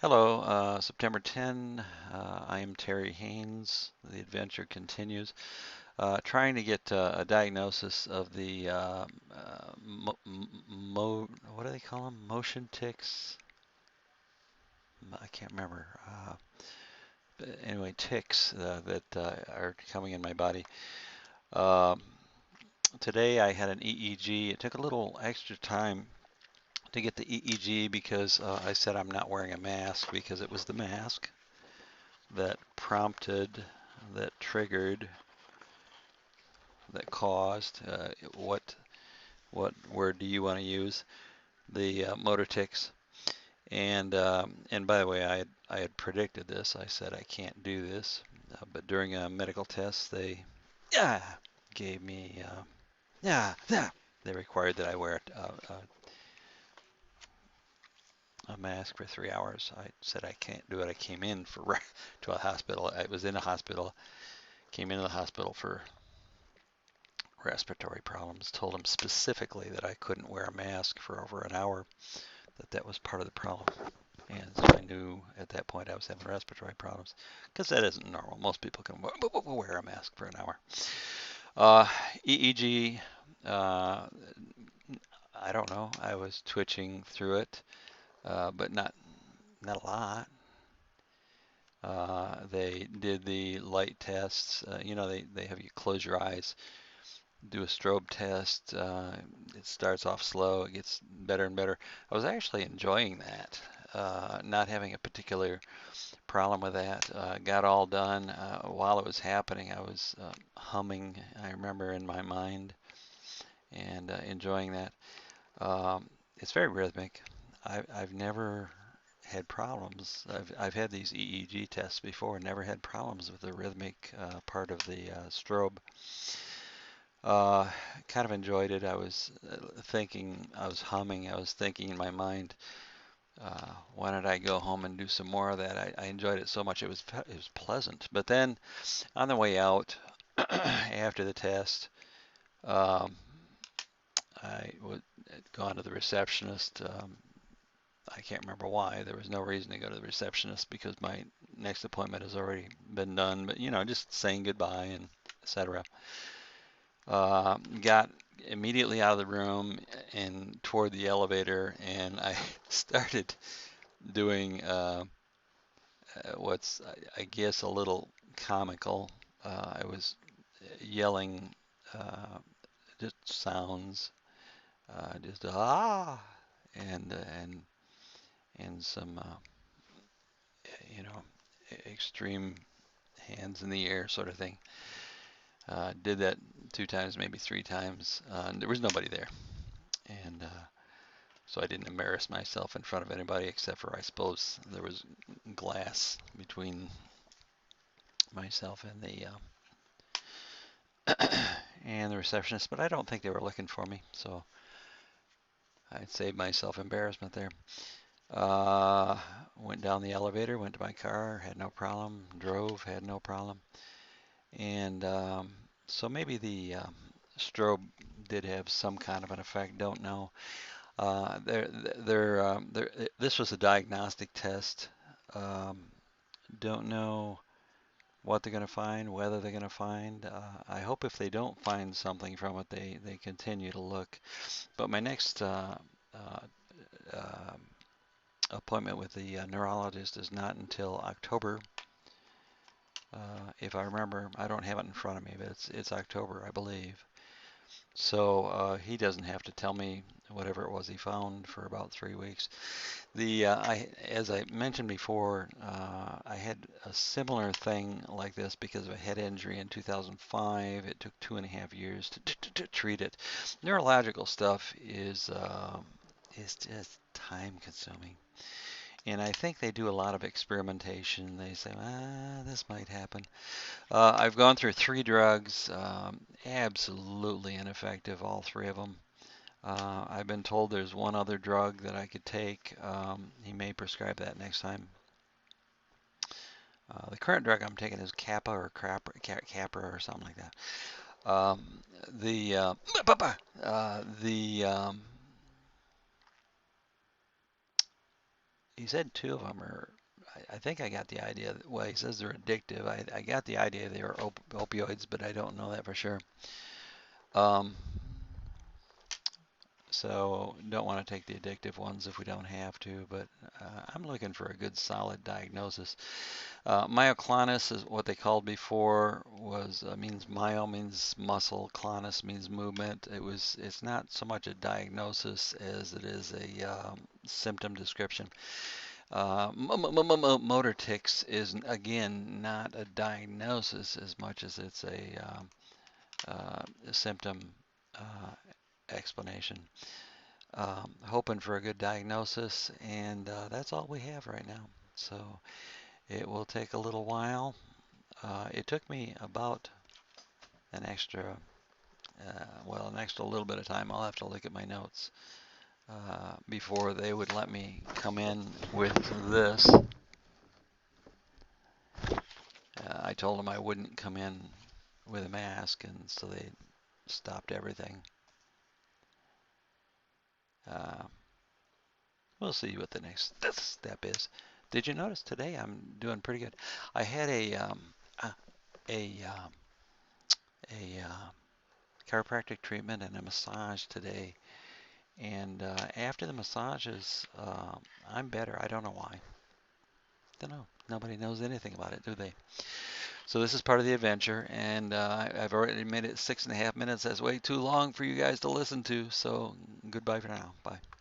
Hello, September 10. I am Terry Haynes. The adventure continues. Trying to get a diagnosis of the what do they call them? Motion tics? I can't remember. But anyway, ticks that are coming in my body. Um, Today I had an EEG. It took a little extra time to get the EEG because I said I'm not wearing a mask because it was the mask that prompted, that triggered, that caused, what word do you want to use? The motor tics. And by the way, I had predicted this. I said I can't do this, but during a medical test, they yeah gave me yeah they required that I wear a mask for 3 hours. I said I can't do it. I came in for to a hospital. I was in a hospital. Came into the hospital for respiratory problems. Told him specifically that I couldn't wear a mask for over an hour, that was part of the problem. And so I knew at that point I was having respiratory problems because that isn't normal. Most people can wear a mask for an hour. Uh, EEG, uh, I don't know. I was twitching through it, but not a lot. They did the light tests. They have you close your eyes, do a strobe test. It starts off slow, it gets better and better. I was actually enjoying that, not having a particular problem with that. Got all done. While it was happening, I was humming, I remember, in my mind, and enjoying that. It's very rhythmic. I've never had problems. I've had these EEG tests before and never had problems with the rhythmic part of the strobe. Uh, Kind of enjoyed it. I was thinking, I was humming, I was thinking in my mind, why don't I go home and do some more of that? I enjoyed it so much. It was pleasant. But then on the way out after the test, um, I would gone to the receptionist. I can't remember why. There was no reason to go to the receptionist because my next appointment has already been done. But just saying goodbye and etc. Got immediately out of the room and toward the elevator, and I started doing what's, I guess, a little comical. I was yelling just sounds, just and and and some you know extreme hands in the air sort of thing. Did that 2 times, maybe 3 times. There was nobody there, and so I didn't embarrass myself in front of anybody except for, I suppose, there was glass between myself and the receptionist, but I don't think they were looking for me, so I saved myself embarrassment there. Uh, Went down the elevator, went to my car, had no problem, drove, had no problem, and so maybe the strobe did have some kind of an effect. Don't know. This was a diagnostic test. Um, don't know what they're going to find, whether they're going to find. I hope if they don't find something from it, they continue to look. But my next uh, uh, appointment with the neurologist is not until October. If I remember, I don't have it in front of me, but it's October, I believe. So he doesn't have to tell me whatever it was he found for about 3 weeks. As I mentioned before, I had a similar thing like this because of a head injury in 2005. It took 2.5 years to treat it. Neurological stuff is just time consuming. And I think they do a lot of experimentation. They say, this might happen. I've gone through 3 drugs, absolutely ineffective, all 3 of them. I've been told there's one other drug that I could take. He may prescribe that next time. The current drug I'm taking is Kappa or Capra or something like that. Um, the the he said two of them are. I think I got the idea. Well, he says they're addictive. I got the idea they were opioids, but I don't know that for sure. Um, so don't want to take the addictive ones if we don't have to. But I'm looking for a good, solid diagnosis. Myoclonus is what they called before. Was means myo means muscle, clonus means movement. It's not so much a diagnosis as it is a symptom description. Motor tics is again not a diagnosis as much as it's a symptom uh, explanation. Hoping for a good diagnosis, and that's all we have right now. So it will take a little while. It took me about an extra, an extra little bit of time. I'll have to look at my notes before they would let me come in with this. I told them I wouldn't come in with a mask, and so they stopped everything. Uh, we'll see what the next step is. Did you notice today I'm doing pretty good? I had a um, a chiropractic treatment and a massage today, and after the massages, I'm better. I don't know why. Don't know. Nobody knows anything about it, do they? So this is part of the adventure, and I've already made it 6.5 minutes. That's way too long for you guys to listen to. So goodbye for now. Bye.